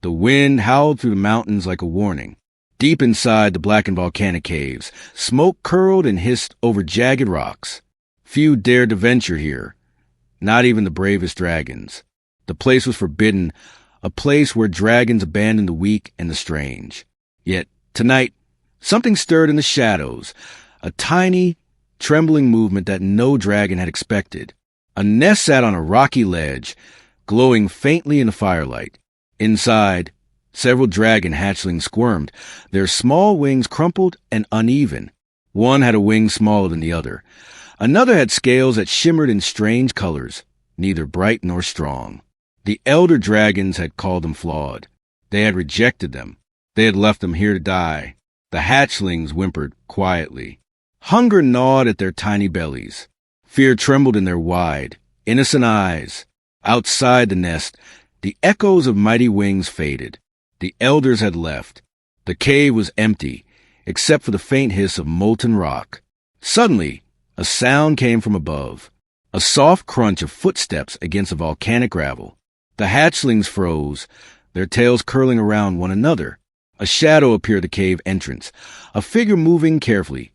The wind howled through the mountains like a warning. Deep inside the blackened volcanic caves, smoke curled and hissed over jagged rocks. Few dared to venture here, not even the bravest dragons. The place was forbidden, a place where dragons abandoned the weak and the strange. Yet, tonight, something stirred in the shadows, a tiny, trembling movement that no dragon had expected. A nest sat on a rocky ledge, glowing faintly in the firelight. Inside, several dragon hatchlings squirmed, their small wings crumpled and uneven. One had a wing smaller than the other. Another had scales that shimmered in strange colors, neither bright nor strong. The elder dragons had called them flawed. They had rejected them. They had left them here to die. The hatchlings whimpered quietly. Hunger gnawed at their tiny bellies. Fear trembled in their wide, innocent eyes. Outside the nest, the echoes of mighty wings faded. The elders had left. The cave was empty, except for the faint hiss of molten rock. Suddenly, a sound came from above, a soft crunch of footsteps against the volcanic gravel. The hatchlings froze, their tails curling around one another. A shadow appeared at the cave entrance, a figure moving carefully,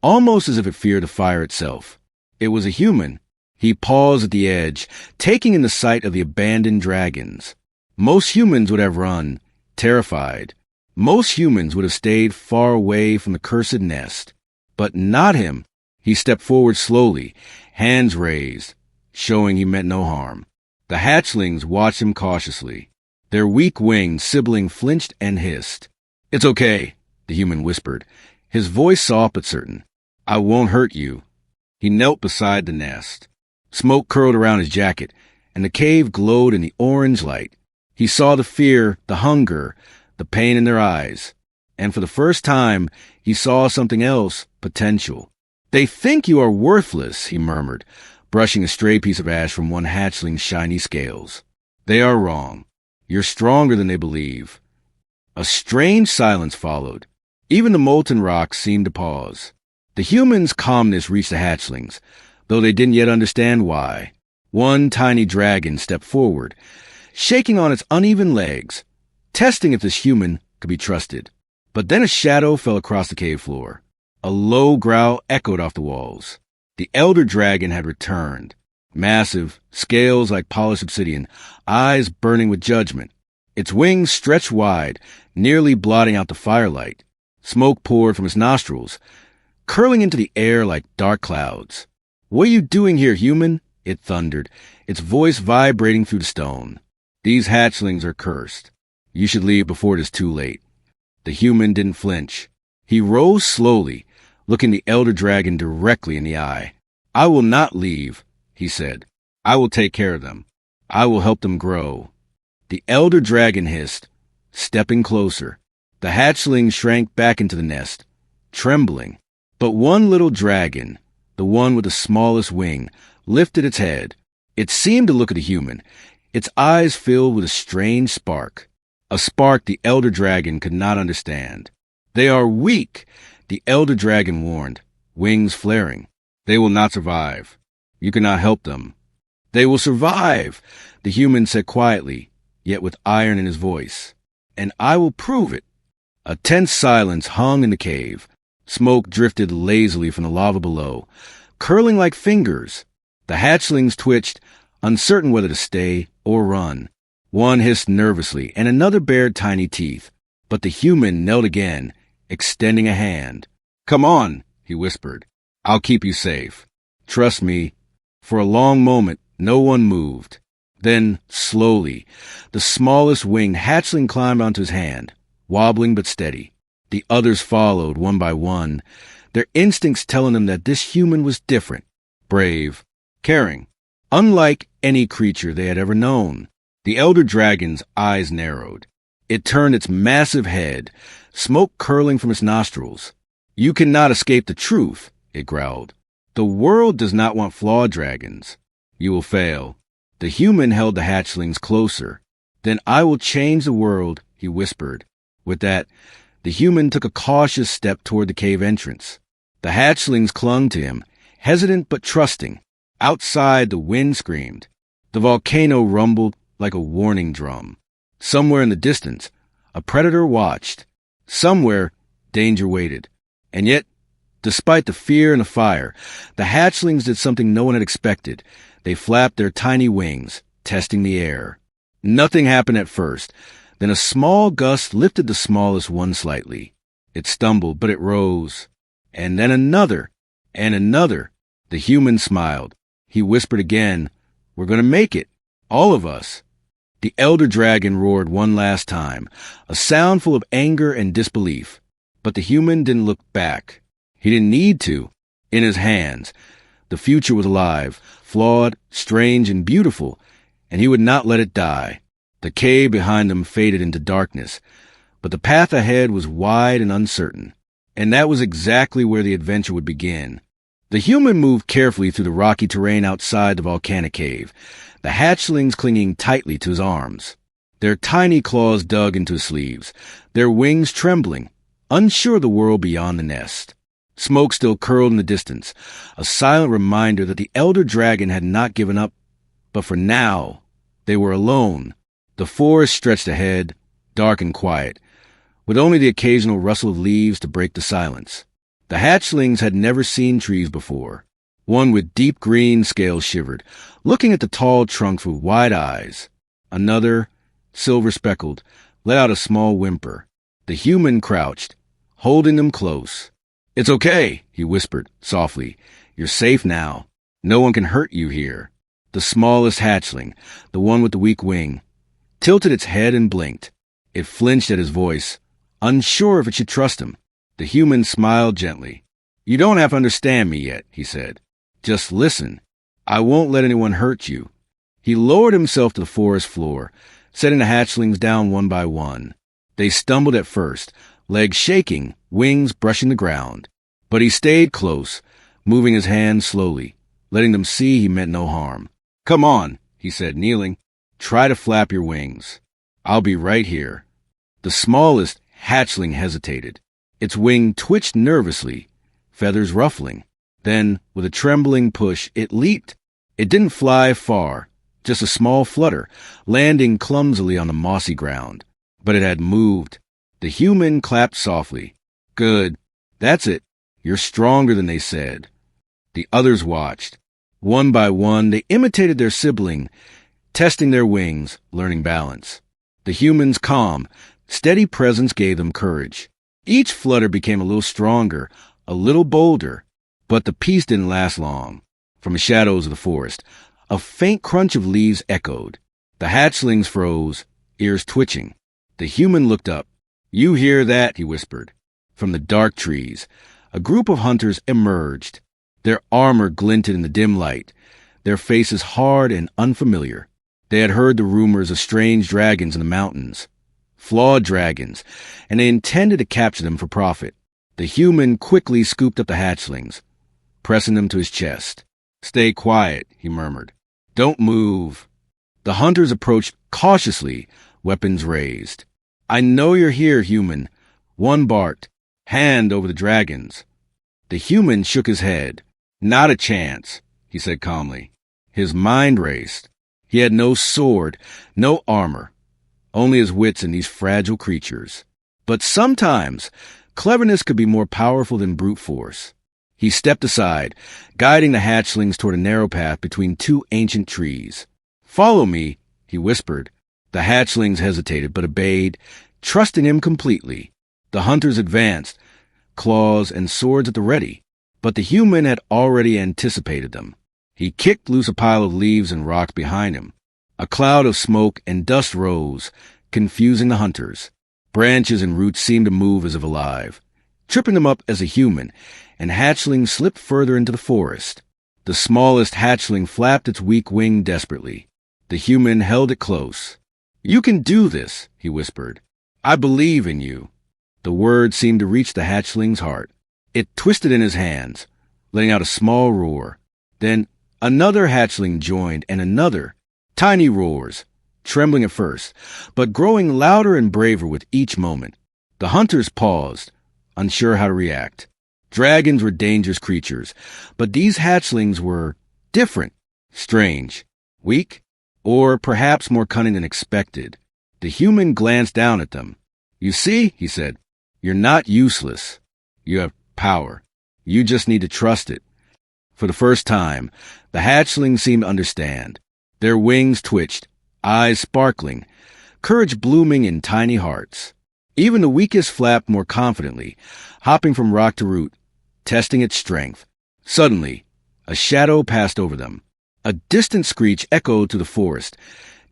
almost as if it feared the fire itself. It was a human. He paused at the edge, taking in the sight of the abandoned dragons. Most humans would have run, terrified. Most humans would have stayed far away from the cursed nest. But not him. He stepped forward slowly, hands raised, showing he meant no harm. The hatchlings watched him cautiously. Their weak wings sibling flinched and hissed. "It's okay," the human whispered, his voice soft but certain. "I won't hurt you." He knelt beside the nest. Smoke curled around his jacket, and the cave glowed in the orange light. He saw the fear, the hunger, the pain in their eyes. And for the first time, he saw something else, potential. "They think you are worthless," he murmured, brushing a stray piece of ash from one hatchling's shiny scales. "They are wrong. You're stronger than they believe." A strange silence followed. Even the molten rocks seemed to pause. The humans' calmness reached the hatchlings, though they didn't yet understand why. One tiny dragon stepped forward, shaking on its uneven legs, testing if this human could be trusted. But then a shadow fell across the cave floor. A low growl echoed off the walls. The elder dragon had returned. Massive, scales like polished obsidian, eyes burning with judgment. Its wings stretched wide, nearly blotting out the firelight. Smoke poured from its nostrils, curling into the air like dark clouds. "What are you doing here, human?" it thundered, its voice vibrating through the stone. "These hatchlings are cursed. You should leave before it is too late." The human didn't flinch. He rose slowly, looking the elder dragon directly in the eye. "I will not leave," he said. "I will take care of them. I will help them grow." The elder dragon hissed, stepping closer. The hatchling shrank back into the nest, trembling. But one little dragon, the one with the smallest wing, lifted its head. It seemed to look at the human, its eyes filled with a strange spark. A spark the elder dragon could not understand. "They are weak," the elder dragon warned, wings flaring. "They will not survive. You cannot help them." "They will survive," the human said quietly, yet with iron in his voice. "And I will prove it." A tense silence hung in the cave. Smoke drifted lazily from the lava below, curling like fingers. The hatchlings twitched, uncertain whether to stay or run. One hissed nervously, and another bared tiny teeth. But the human knelt again, extending a hand. "Come on," he whispered. "I'll keep you safe. Trust me." For a long moment, no one moved. Then, slowly, the smallest winged hatchling climbed onto his hand, wobbling but steady. The others followed, one by one, their instincts telling them that this human was different, brave, caring, unlike any creature they had ever known. The elder dragon's eyes narrowed. It turned its massive head, smoke curling from its nostrils. "You cannot escape the truth," it growled. "The world does not want flawed dragons. You will fail." The human held the hatchlings closer. "Then I will change the world," he whispered. With that, the human took a cautious step toward the cave entrance. The hatchlings clung to him, hesitant but trusting. Outside, the wind screamed. The volcano rumbled like a warning drum. Somewhere in the distance, a predator watched. Somewhere, danger waited. And yet, despite the fear and the fire, the hatchlings did something no one had expected. They flapped their tiny wings, testing the air. Nothing happened at first. Then a small gust lifted the smallest one slightly. It stumbled, but it rose. And then another, and another. The human smiled. He whispered again, "We're going to make it. All of us." The elder dragon roared one last time, a sound full of anger and disbelief. But the human didn't look back. He didn't need to. In his hands, the future was alive, flawed, strange, and beautiful, and he would not let it die. The cave behind them faded into darkness, but the path ahead was wide and uncertain, and that was exactly where the adventure would begin. The human moved carefully through the rocky terrain outside the volcanic cave, the hatchlings clinging tightly to his arms. Their tiny claws dug into his sleeves, their wings trembling, unsure of the world beyond the nest. Smoke still curled in the distance, a silent reminder that the elder dragon had not given up. But for now, they were alone. The forest stretched ahead, dark and quiet, with only the occasional rustle of leaves to break the silence. The hatchlings had never seen trees before. One with deep green scales shivered, looking at the tall trunks with wide eyes. Another, silver-speckled, let out a small whimper. The human crouched, holding them close. "It's okay," he whispered softly. "You're safe now. No one can hurt you here." The smallest hatchling, the one with the weak wing, tilted its head and blinked. It flinched at his voice, unsure if it should trust him. The human smiled gently. "You don't have to understand me yet," he said. "Just listen. I won't let anyone hurt you." He lowered himself to the forest floor, setting the hatchlings down one by one. They stumbled at first, legs shaking, wings brushing the ground. But he stayed close, moving his hands slowly, letting them see he meant no harm. "Come on," he said, kneeling. "Try to flap your wings. I'll be right here." The smallest hatchling hesitated. Its wing twitched nervously, feathers ruffling. Then, with a trembling push, it leaped. It didn't fly far, just a small flutter, landing clumsily on the mossy ground. But it had moved. The human clapped softly. "Good. That's it. You're stronger than they said." The others watched. One by one, they imitated their sibling, testing their wings, learning balance. The human's calm, steady presence gave them courage. Each flutter became a little stronger, a little bolder. But the peace didn't last long. From the shadows of the forest, a faint crunch of leaves echoed. The hatchlings froze, ears twitching. The human looked up. "You hear that?" he whispered. From the dark trees, a group of hunters emerged. Their armor glinted in the dim light, their faces hard and unfamiliar. They had heard the rumors of strange dragons in the mountains, flawed dragons, and they intended to capture them for profit. The human quickly scooped up the hatchlings, pressing them to his chest. "Stay quiet," he murmured. "Don't move." The hunters approached cautiously, weapons raised. "I know you're here, human." One barked, "Hand over the dragons." The human shook his head. "Not a chance," he said calmly. His mind raced. He had no sword, no armor, only his wits and these fragile creatures. But sometimes, cleverness could be more powerful than brute force. He stepped aside, guiding the hatchlings toward a narrow path between two ancient trees. "Follow me," he whispered. The hatchlings hesitated but obeyed, trusting him completely. The hunters advanced, claws and swords at the ready. But the human had already anticipated them. He kicked loose a pile of leaves and rocks behind him. A cloud of smoke and dust rose, confusing the hunters. Branches and roots seemed to move as if alive, tripping them up as a human, and hatchlings slipped further into the forest. The smallest hatchling flapped its weak wing desperately. The human held it close. "You can do this," he whispered. "I believe in you." The word seemed to reach the hatchling's heart. It twisted in his hands, letting out a small roar. Then another hatchling joined, and another. Tiny roars, trembling at first, but growing louder and braver with each moment. The hunters paused, unsure how to react. Dragons were dangerous creatures, but these hatchlings were different, strange, weak, or perhaps more cunning than expected. The human glanced down at them. "You see," he said, "you're not useless. You have power. You just need to trust it." For the first time, the hatchlings seemed to understand. Their wings twitched, eyes sparkling, courage blooming in tiny hearts. Even the weakest flapped more confidently, hopping from rock to root, testing its strength. Suddenly, a shadow passed over them. A distant screech echoed through the forest.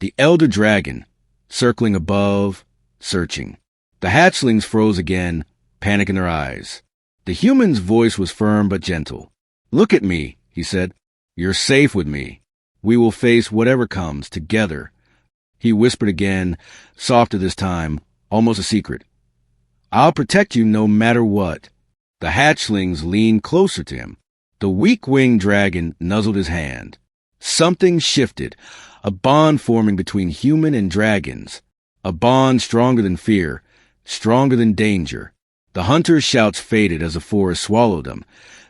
The elder dragon, circling above, searching. The hatchlings froze again, panic in their eyes. The human's voice was firm but gentle. "Look at me," he said. "You're safe with me. We will face whatever comes together." He whispered again, softer this time, almost a secret. "I'll protect you no matter what." The hatchlings leaned closer to him. The weak-winged dragon nuzzled his hand. Something shifted, a bond forming between human and dragons, a bond stronger than fear, stronger than danger. The hunter's shouts faded as the forest swallowed them,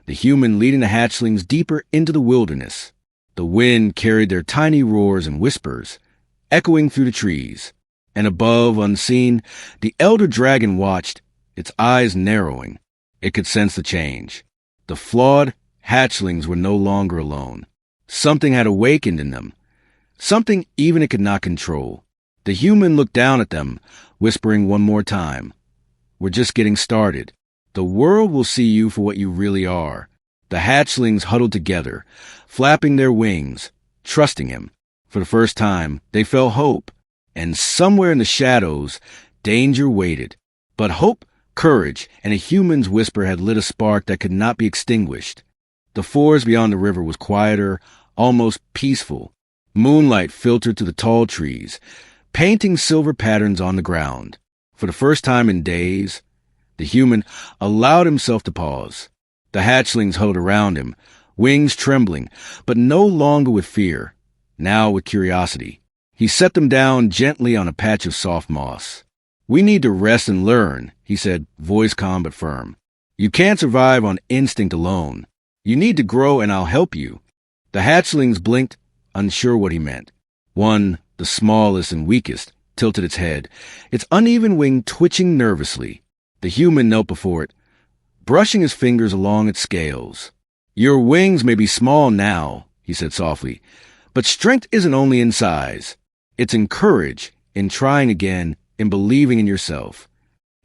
the human leading the hatchlings deeper into the wilderness. The wind carried their tiny roars and whispers, echoing through the trees. And above, unseen, the elder dragon watched, its eyes narrowing. It could sense the change. The flawed hatchlings were no longer alone. Something had awakened in them, something even it could not control. The human looked down at them, whispering one more time, "We're just getting started. The world will see you for what you really are." The hatchlings huddled together, flapping their wings, trusting him. For the first time, they felt hope, and somewhere in the shadows, danger waited. But hope, courage, and a human's whisper had lit a spark that could not be extinguished. The forest beyond the river was quieter, almost peaceful. Moonlight filtered through the tall trees, painting silver patterns on the ground. For the first time in days, the human allowed himself to pause. The hatchlings huddled around him, wings trembling, but no longer with fear, now with curiosity. He set them down gently on a patch of soft moss. "We need to rest and learn," he said, voice calm but firm. "You can't survive on instinct alone. You need to grow, and I'll help you." The hatchlings blinked, unsure what he meant. One, the smallest and weakest, tilted its head, its uneven wing twitching nervously. The human knelt before it, brushing his fingers along its scales. "Your wings may be small now," he said softly, "but strength isn't only in size. It's in courage, in trying again, in believing in yourself."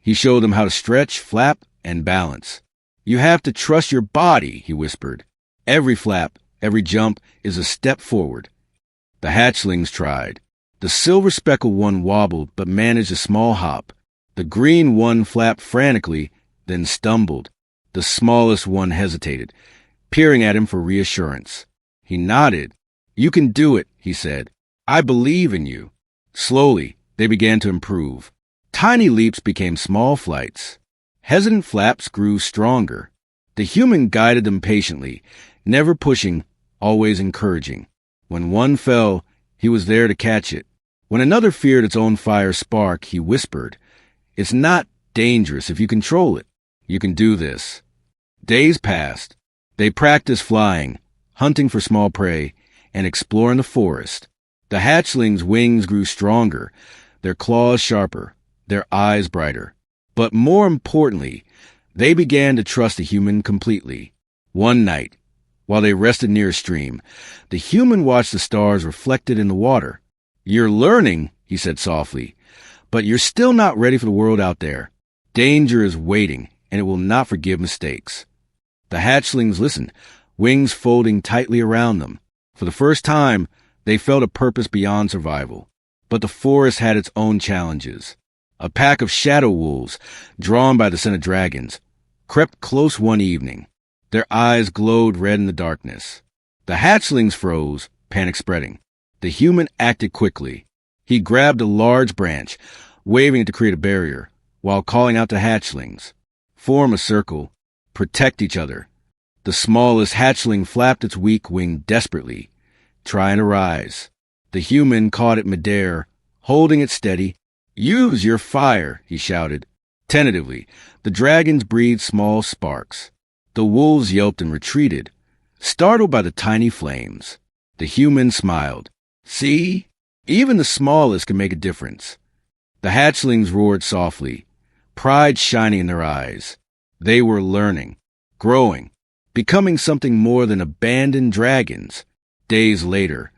He showed them how to stretch, flap, and balance. "You have to trust your body," he whispered. "Every flap, every jump is a step forward." The hatchlings tried. The silver-speckled one wobbled but managed a small hop. The green one flapped frantically, then stumbled. The smallest one hesitated, peering at him for reassurance. He nodded. "You can do it," he said. "I believe in you." Slowly, they began to improve. Tiny leaps became small flights. Hesitant flaps grew stronger. The human guided them patiently, never pushing, always encouraging. When one fell, he was there to catch it. When another feared its own fire spark, he whispered, "It's not dangerous if you control it. You can do this." Days passed. They practiced flying, hunting for small prey, and exploring the forest. The hatchlings' wings grew stronger, their claws sharper, their eyes brighter. But more importantly, they began to trust the human completely. One night, while they rested near a stream, the human watched the stars reflected in the water. "You're learning," he said softly, "but you're still not ready for the world out there. Danger is waiting, and it will not forgive mistakes." The hatchlings listened, wings folding tightly around them. For the first time, they felt a purpose beyond survival. But the forest had its own challenges. A pack of shadow wolves, drawn by the scent of dragons, crept close one evening. Their eyes glowed red in the darkness. The hatchlings froze, panic spreading. The human acted quickly. He grabbed a large branch, waving it to create a barrier, while calling out to hatchlings. "Form a circle. Protect each other." The smallest hatchling flapped its weak wing desperately, trying to rise. The human caught it midair, holding it steady. "Use your fire," he shouted. Tentatively, the dragons breathed small sparks. The wolves yelped and retreated, startled by the tiny flames. The human smiled. "See? Even the smallest can make a difference." The hatchlings roared softly, pride shining in their eyes. They were learning, growing, becoming something more than abandoned dragons. Days later,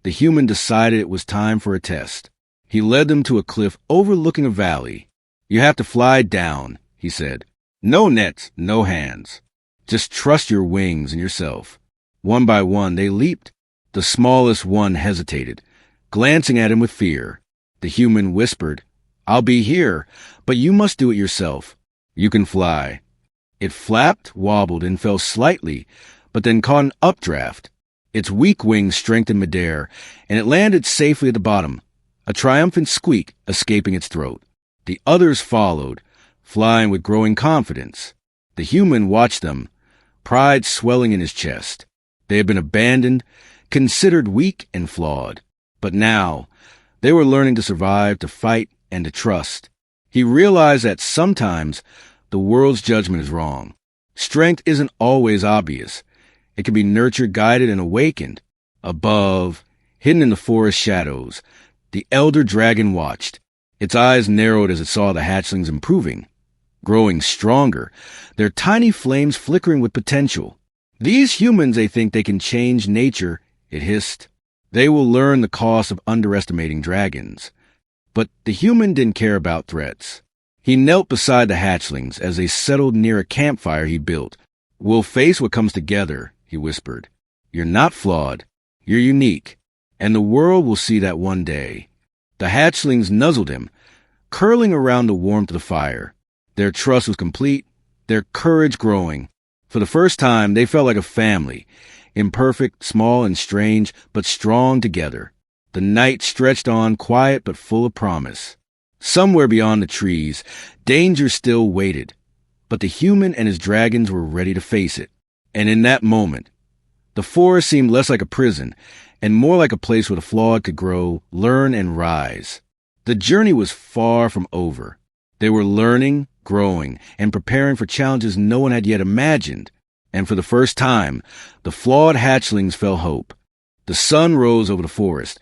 the human decided it was time for a test. He led them to a cliff overlooking a valley. "You have to fly down," he said. "No nets, no hands. Just trust your wings and yourself." One by one, they leaped. The smallest one hesitated, glancing at him with fear. The human whispered, "I'll be here, but you must do it yourself. You can fly." It flapped, wobbled, and fell slightly, but then caught an updraft. Its weak wings strengthened midair, and it landed safely at the bottom, a triumphant squeak escaping its throat. The others followed, flying with growing confidence. The human watched them, pride swelling in his chest. They had been abandoned, considered weak and flawed. But now, they were learning to survive, to fight, and to trust. He realized that sometimes the world's judgment is wrong. Strength isn't always obvious. It can be nurtured, guided, and awakened. Above, hidden in the forest shadows, the elder dragon watched. Its eyes narrowed as it saw the hatchlings improving, growing stronger, their tiny flames flickering with potential. "These humans, they think they can change nature," it hissed. "They will learn the cost of underestimating dragons." But the human didn't care about threats. He knelt beside the hatchlings as they settled near a campfire he built. "We'll face what comes together," he whispered. "You're not flawed. You're unique. And the world will see that one day." The hatchlings nuzzled him, curling around the warmth of the fire. Their trust was complete, their courage growing. For the first time, they felt like a family, imperfect, small, and strange, but strong together. The night stretched on, quiet but full of promise. Somewhere beyond the trees, danger still waited. But the human and his dragons were ready to face it. And in that moment, the forest seemed less like a prison and more like a place where the flawed could grow, learn, and rise. The journey was far from over. They were learning, growing, and preparing for challenges no one had yet imagined. And for the first time, the flawed hatchlings felt hope. The sun rose over the forest,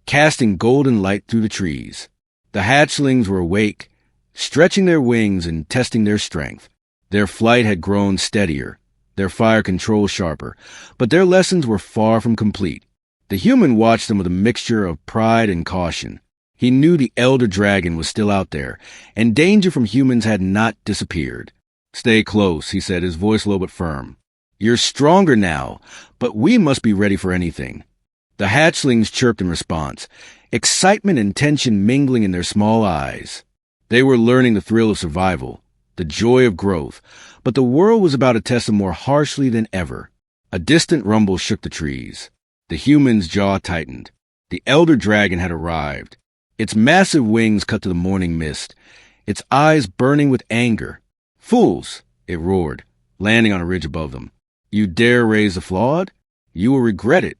casting golden light through the trees. The hatchlings were awake, stretching their wings and testing their strength. Their flight had grown steadier, their fire control sharper, but their lessons were far from complete. The human watched them with a mixture of pride and caution. He knew the elder dragon was still out there, and danger from humans had not disappeared. "Stay close," he said, his voice low but firm. "You're stronger now, but we must be ready for anything." The hatchlings chirped in response, excitement and tension mingling in their small eyes. They were learning the thrill of survival, the joy of growth, but the world was about to test them more harshly than ever. A distant rumble shook the trees. The human's jaw tightened. The elder dragon had arrived. Its massive wings cut to the morning mist, its eyes burning with anger. "Fools!" it roared, landing on a ridge above them. "You dare raise the flawed? You will regret it."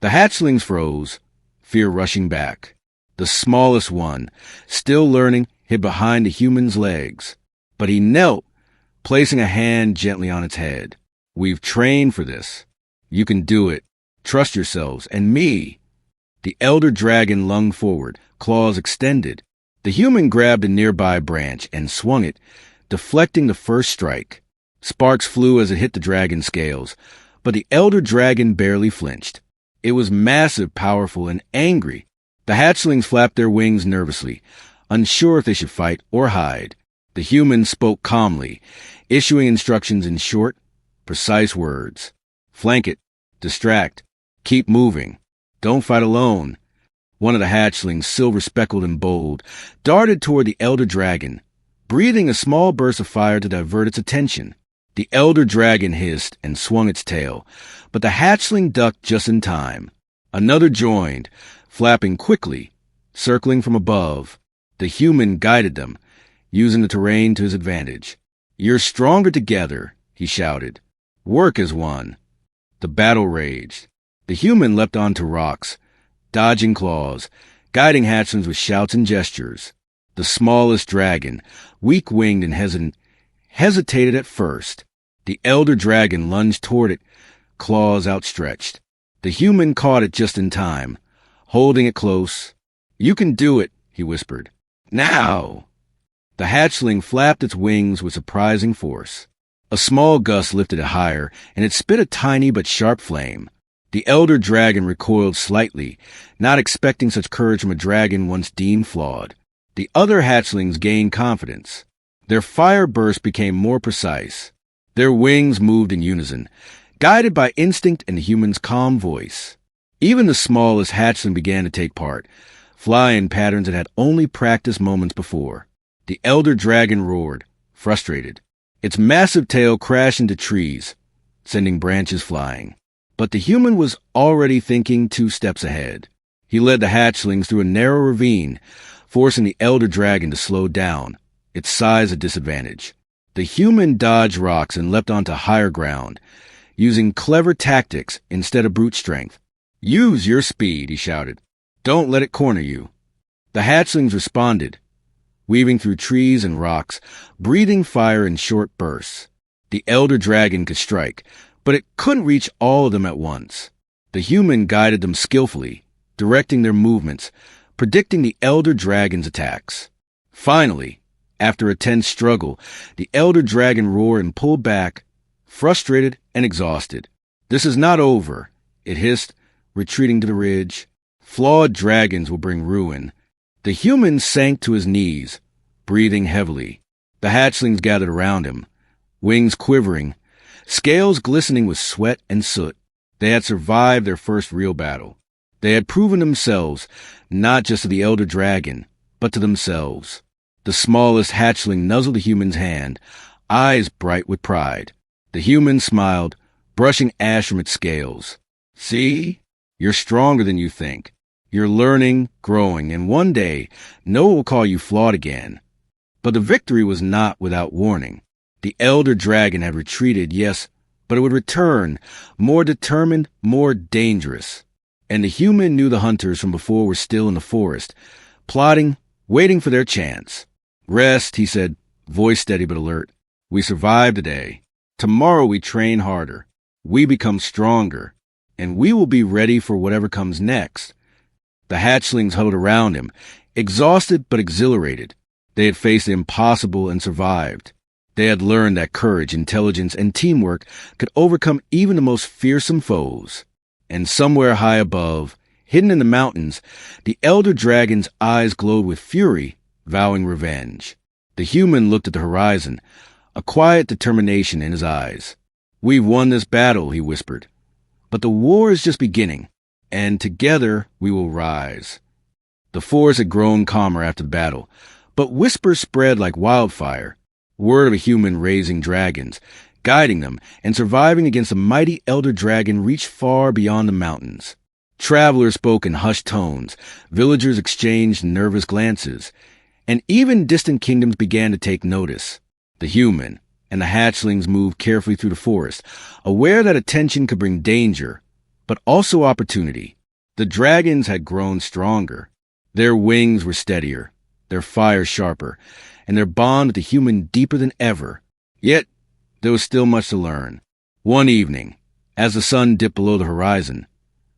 The hatchlings froze, fear rushing back. The smallest one, still learning, hid behind the human's legs. But he knelt, placing a hand gently on its head. "We've trained for this. You can do it. Trust yourselves, and me." The elder dragon lunged forward, claws extended. The human grabbed a nearby branch and swung it, deflecting the first strike. Sparks flew as it hit the dragon's scales, but the elder dragon barely flinched. It was massive, powerful, and angry. The hatchlings flapped their wings nervously, unsure if they should fight or hide. The human spoke calmly, issuing instructions in short, precise words. "Flank it. Distract. Keep moving. Don't fight alone." One of the hatchlings, silver-speckled and bold, darted toward the elder dragon, breathing a small burst of fire to divert its attention. The elder dragon hissed and swung its tail, but the hatchling ducked just in time. Another joined, flapping quickly, circling from above. The human guided them, using the terrain to his advantage. "You're stronger together," he shouted. "Work as one." The battle raged. The human leapt onto rocks, dodging claws, guiding hatchlings with shouts and gestures. The smallest dragon, weak-winged and hesitated at first. The elder dragon lunged toward it, claws outstretched. The human caught it just in time, holding it close. "You can do it," he whispered. Now! The hatchling flapped its wings with surprising force. A small gust lifted it higher, and it spit a tiny but sharp flame. The elder dragon recoiled slightly, not expecting such courage from a dragon once deemed flawed. The other hatchlings gained confidence. Their fire burst became more precise. Their wings moved in unison, guided by instinct and the human's calm voice. Even the smallest hatchling began to take part, fly in patterns it had only practiced moments before. The elder dragon roared, frustrated. Its massive tail crashed into trees, sending branches flying. But the human was already thinking 2 steps ahead. He led the hatchlings through a narrow ravine, forcing the elder dragon to slow down, its size a disadvantage. The human dodged rocks and leapt onto higher ground, using clever tactics instead of brute strength. "Use your speed," he shouted. "Don't let it corner you." The hatchlings responded, weaving through trees and rocks, breathing fire in short bursts. The elder dragon could strike, but it couldn't reach all of them at once. The human guided them skillfully, directing their movements, predicting the elder dragon's attacks. Finally, after a tense struggle, the elder dragon roared and pulled back, frustrated and exhausted. "This is not over," it hissed, retreating to the ridge. "Flawed dragons will bring ruin." The human sank to his knees, breathing heavily. The hatchlings gathered around him, wings quivering, scales glistening with sweat and soot. They had survived their first real battle. They had proven themselves, not just to the elder dragon, but to themselves. The smallest hatchling nuzzled the human's hand, eyes bright with pride. The human smiled, brushing ash from its scales. "See? You're stronger than you think. You're learning, growing, and one day, no one will call you flawed again." But the victory was not without warning. The elder dragon had retreated, yes, but it would return, more determined, more dangerous. And the human knew the hunters from before were still in the forest, plotting, waiting for their chance. "Rest," he said, voice steady but alert. "We survived today. Tomorrow we train harder. We become stronger, and we will be ready for whatever comes next." The hatchlings huddled around him, exhausted but exhilarated. They had faced the impossible and survived. They had learned that courage, intelligence, and teamwork could overcome even the most fearsome foes. And somewhere high above, hidden in the mountains, the elder dragon's eyes glowed with fury, vowing revenge. The human looked at the horizon, a quiet determination in his eyes. "We've won this battle," he whispered. "But the war is just beginning, and together we will rise." The forest had grown calmer after the battle, but whispers spread like wildfire, word of a human raising dragons, guiding them, and surviving against a mighty elder dragon reached far beyond the mountains. Travelers spoke in hushed tones, villagers exchanged nervous glances, and even distant kingdoms began to take notice. The human and the hatchlings moved carefully through the forest, aware that attention could bring danger, but also opportunity. The dragons had grown stronger. Their wings were steadier, their fire sharper, and their bond with the human deeper than ever. Yet, there was still much to learn. One evening, as the sun dipped below the horizon,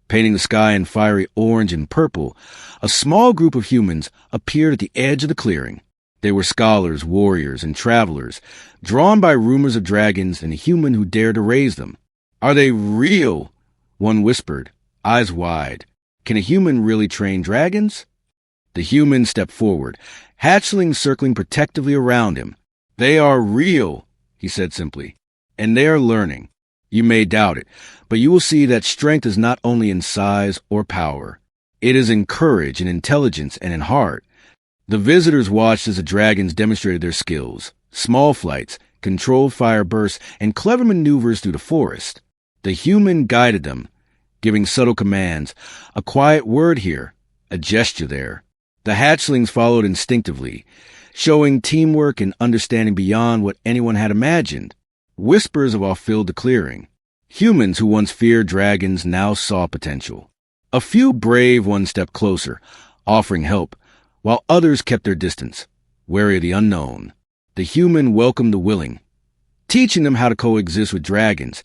painting the sky in fiery orange and purple, a small group of humans appeared at the edge of the clearing. They were scholars, warriors, and travelers, drawn by rumors of dragons and a human who dared to raise them. "Are they real?" one whispered, eyes wide. "Can a human really train dragons?" The human stepped forward, hatchlings circling protectively around him. "They are real," he said simply, "and they are learning. You may doubt it, but you will see that strength is not only in size or power. It is in courage, in intelligence, and in heart." The visitors watched as the dragons demonstrated their skills, small flights, controlled fire bursts, and clever maneuvers through the forest. The human guided them, giving subtle commands, a quiet word here, a gesture there. The hatchlings followed instinctively, showing teamwork and understanding beyond what anyone had imagined. Whispers of awe filled the clearing. Humans who once feared dragons now saw potential. A few brave ones stepped closer, offering help, while others kept their distance, wary of the unknown. The human welcomed the willing, teaching them how to coexist with dragons,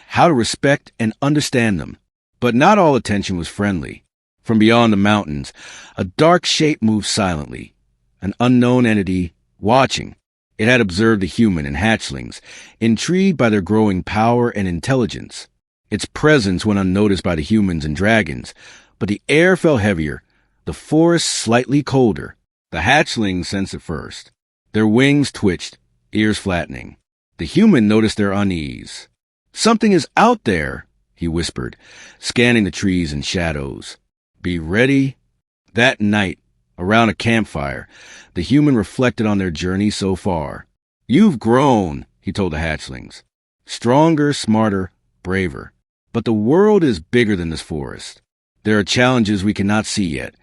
how to respect and understand them. But not all attention was friendly. From beyond the mountains, a dark shape moved silently, an unknown entity, watching. It had observed the human and hatchlings, intrigued by their growing power and intelligence. Its presence went unnoticed by the humans and dragons, but the air felt heavier, the forest slightly colder. The hatchlings sensed it first. Their wings twitched, ears flattening. The human noticed their unease. "Something is out there," he whispered, scanning the trees and shadows. "Be ready." That night, around a campfire, the human reflected on their journey so far. "You've grown," he told the hatchlings. "Stronger, smarter, braver. But the world is bigger than this forest. There are challenges we cannot see yet,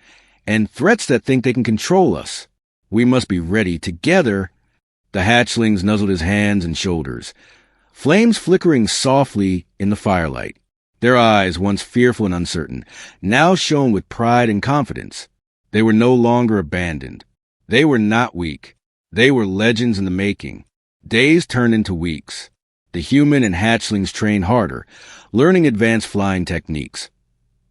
and threats that think they can control us. We must be ready together." The hatchlings nuzzled his hands and shoulders, flames flickering softly in the firelight. Their eyes, once fearful and uncertain, now shone with pride and confidence. They were no longer abandoned. They were not weak. They were legends in the making. Days turned into weeks. The human and hatchlings trained harder, learning advanced flying techniques,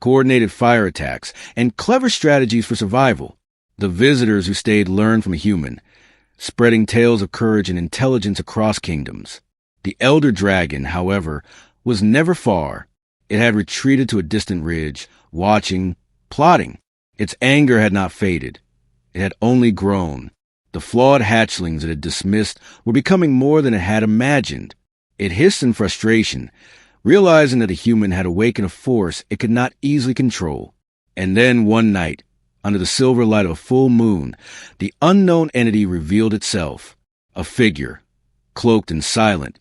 coordinated fire attacks, and clever strategies for survival. The visitors who stayed learned from a human, spreading tales of courage and intelligence across kingdoms. The elder dragon, however, was never far. It had retreated to a distant ridge, watching, plotting. Its anger had not faded. It had only grown. The flawed hatchlings it had dismissed were becoming more than it had imagined. It hissed in frustration, realizing that a human had awakened a force it could not easily control. And then one night, under the silver light of a full moon, the unknown entity revealed itself. A figure, cloaked and silent,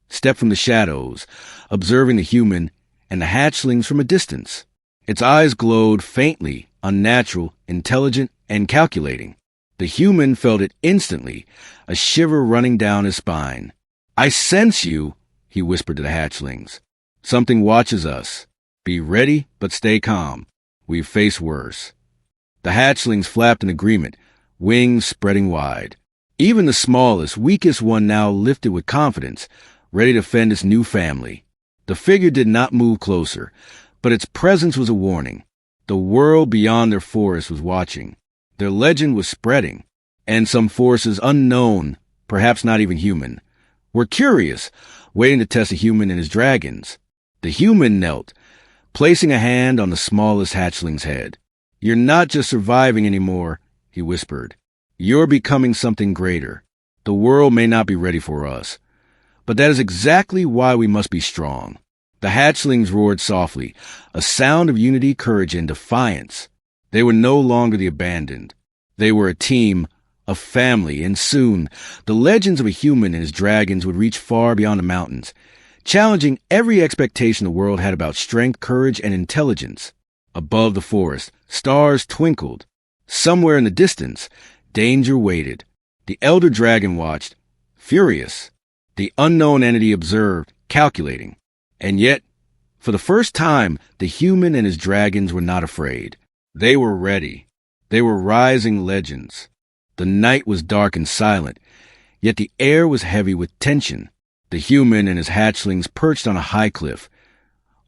stepped from the shadows, observing the human and the hatchlings from a distance. Its eyes glowed faintly, unnatural, intelligent, and calculating. The human felt it instantly, a shiver running down his spine. "I sense you," he whispered to the hatchlings. "Something watches us. Be ready, but stay calm. We've faced worse." The hatchlings flapped in agreement, wings spreading wide. Even the smallest, weakest one now lifted with confidence, ready to fend its new family. The figure did not move closer, but its presence was a warning. The world beyond their forest was watching. Their legend was spreading, and some forces unknown, perhaps not even human, were curious, waiting to test a human and his dragons. The human knelt, placing a hand on the smallest hatchling's head. "You're not just surviving anymore," he whispered. "You're becoming something greater. The world may not be ready for us, but that is exactly why we must be strong." The hatchlings roared softly, a sound of unity, courage, and defiance. They were no longer the abandoned. They were a team, a family, and soon the legends of a human and his dragons would reach far beyond the mountains, challenging every expectation the world had about strength, courage, and intelligence. Above the forest, stars twinkled. Somewhere in the distance, danger waited. The elder dragon watched, furious. The unknown entity observed, calculating. And yet, for the first time, the human and his dragons were not afraid. They were ready. They were rising legends. The night was dark and silent, yet the air was heavy with tension. The human and his hatchlings perched on a high cliff,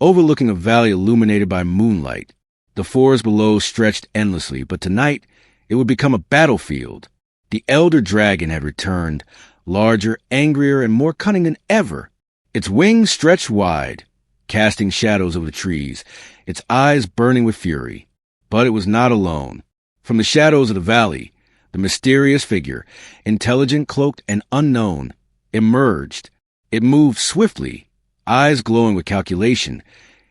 overlooking a valley illuminated by moonlight. The forest below stretched endlessly, but tonight it would become a battlefield. The elder dragon had returned, larger, angrier, and more cunning than ever. Its wings stretched wide, casting shadows over the trees, its eyes burning with fury. But it was not alone. From the shadows of the valley, the mysterious figure, intelligent, cloaked, and unknown, emerged. It moved swiftly, eyes glowing with calculation,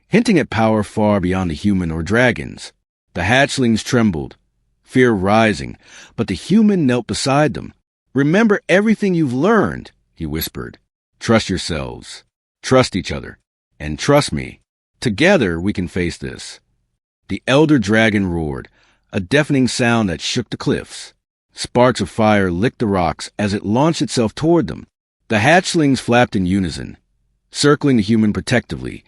hinting at power far beyond the human or dragons. The hatchlings trembled, fear rising, but the human knelt beside them. "Remember everything you've learned," he whispered. "Trust yourselves, trust each other, and trust me. Together we can face this." The elder dragon roared, a deafening sound that shook the cliffs. Sparks of fire licked the rocks as it launched itself toward them. The hatchlings flapped in unison, circling the human protectively,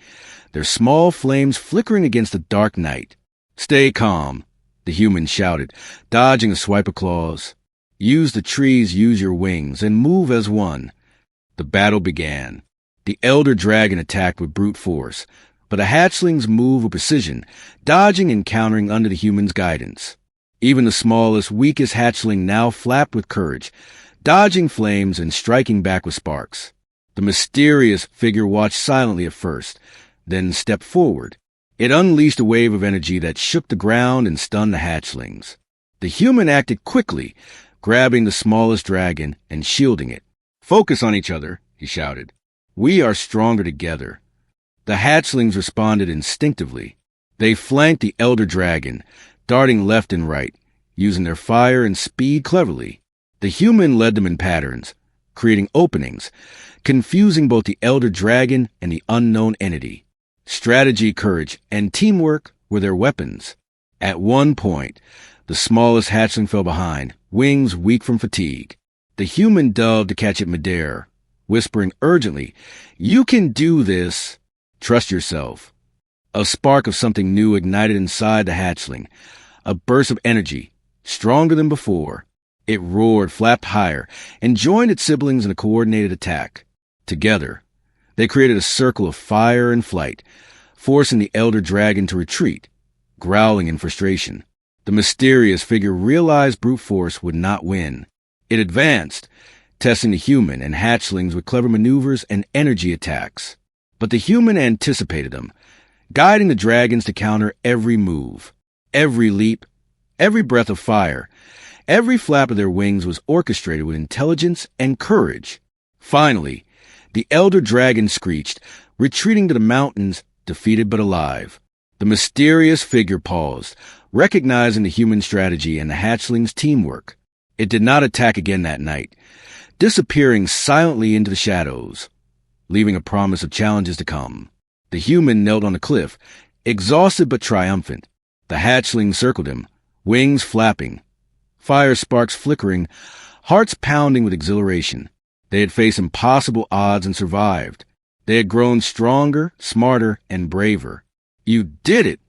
their small flames flickering against the dark night. "Stay calm," the human shouted, dodging a swipe of claws. "Use the trees, use your wings, and move as one." The battle began. The elder dragon attacked with brute force, but the hatchlings moved with precision, dodging and countering under the human's guidance. Even the smallest, weakest hatchling now flapped with courage, dodging flames and striking back with sparks. The mysterious figure watched silently at first, then stepped forward. It unleashed a wave of energy that shook the ground and stunned the hatchlings. The human acted quickly, grabbing the smallest dragon and shielding it. "Focus on each other," he shouted. "We are stronger together." The hatchlings responded instinctively. They flanked the elder dragon, darting left and right, using their fire and speed cleverly. The human led them in patterns, creating openings, confusing both the elder dragon and the unknown entity. Strategy, courage, and teamwork were their weapons. At one point, the smallest hatchling fell behind, wings weak from fatigue. The human dove to catch it midair, whispering urgently, "You can do this. Trust yourself." A spark of something new ignited inside the hatchling, a burst of energy, stronger than before. It roared, flapped higher, and joined its siblings in a coordinated attack. Together, they created a circle of fire and flight, forcing the elder dragon to retreat, growling in frustration. The mysterious figure realized brute force would not win. It advanced, testing the human and hatchlings with clever maneuvers and energy attacks. But the human anticipated them, guiding the dragons to counter every move. Every leap, every breath of fire, every flap of their wings was orchestrated with intelligence and courage. Finally, the elder dragon screeched, retreating to the mountains, defeated but alive. The mysterious figure paused, recognizing the human strategy and the hatchlings' teamwork. It did not attack again that night, disappearing silently into the shadows, leaving a promise of challenges to come. The human knelt on the cliff, exhausted but triumphant. The hatchlings circled him, wings flapping, fire sparks flickering, hearts pounding with exhilaration. They had faced impossible odds and survived. They had grown stronger, smarter, and braver. "You did it,"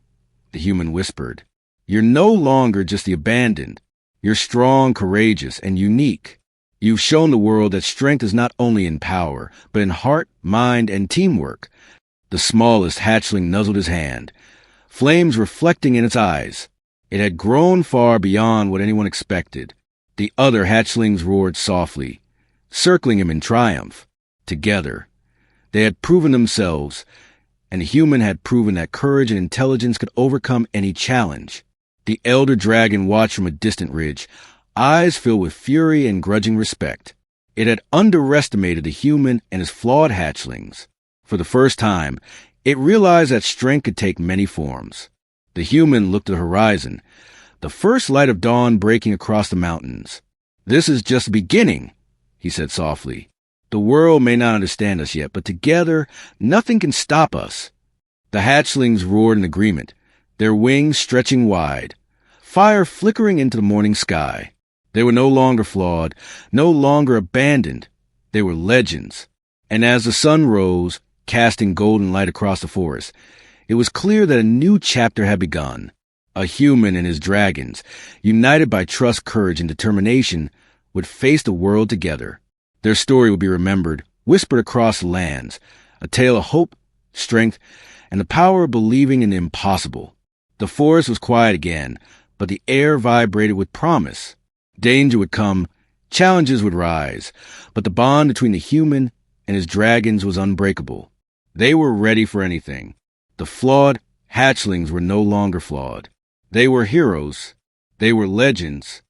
the human whispered. "You're no longer just the abandoned. You're strong, courageous, and unique. You've shown the world that strength is not only in power, but in heart, mind, and teamwork." The smallest hatchling nuzzled his hand, flames reflecting in its eyes. It had grown far beyond what anyone expected. The other hatchlings roared softly, circling him in triumph. Together, they had proven themselves, and the human had proven that courage and intelligence could overcome any challenge. The elder dragon watched from a distant ridge, eyes filled with fury and grudging respect. It had underestimated the human and his flawed hatchlings. For the first time, it realized that strength could take many forms. The human looked at the horizon, the first light of dawn breaking across the mountains. "This is just the beginning," he said softly. "The world may not understand us yet, but together, nothing can stop us." The hatchlings roared in agreement, their wings stretching wide, fire flickering into the morning sky. They were no longer flawed, no longer abandoned. They were legends. And as the sun rose, casting golden light across the forest, it was clear that a new chapter had begun. A human and his dragons, united by trust, courage, and determination, would face the world together. Their story would be remembered, whispered across the lands, a tale of hope, strength, and the power of believing in the impossible. The forest was quiet again, but the air vibrated with promise. Danger would come, challenges would rise, but the bond between the human and his dragons was unbreakable. They were ready for anything. The flawed hatchlings were no longer flawed. They were heroes. They were legends.